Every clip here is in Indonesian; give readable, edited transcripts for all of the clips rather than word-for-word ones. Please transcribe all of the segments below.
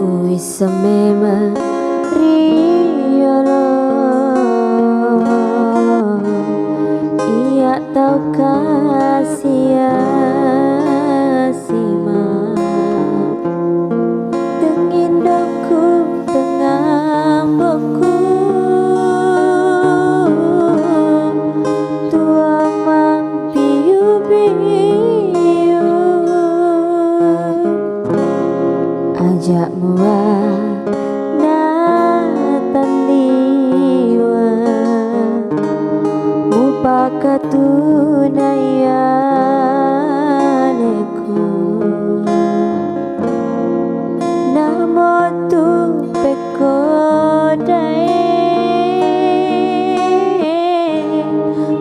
Wis semema riolo iya tau kasih asima tengin dongku tengah boku tua mampiu biu ajak muat pakatunayaneku namo tu pekodai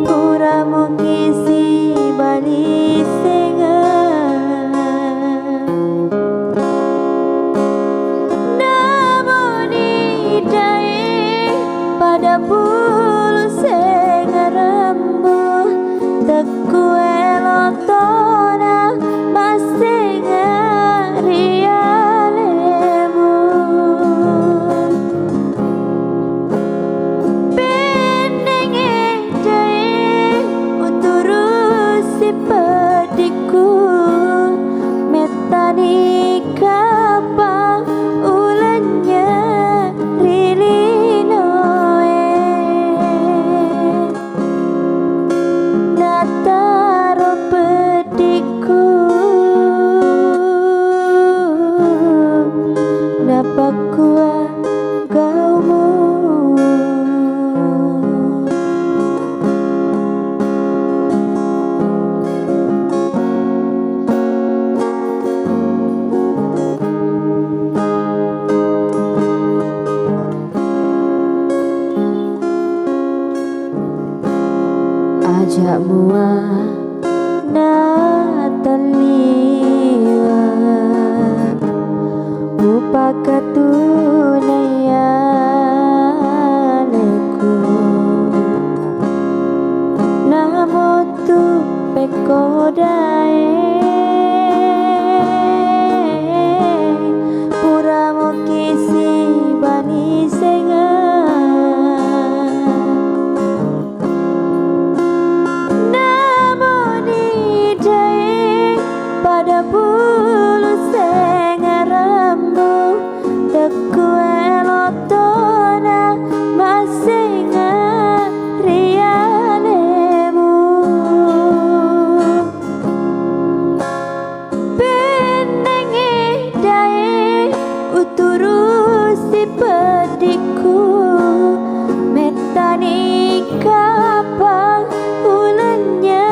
pura mengisi bali sengan namo nidai pada bulu sengarambu teku elotona masih ngarialemu pendeng ejai uturusi pediku metani kapa ulanya rilinoe nataro pediku napak kuah gaumu ajak muat nataliwa upakatunayaneku namo tu pekodai pura mokisi bani sengan pada bulu sengarambu teku elotona masih ngarialemu pendeng idai uturusi pediku metani kapang ulanya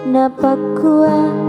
napak kuah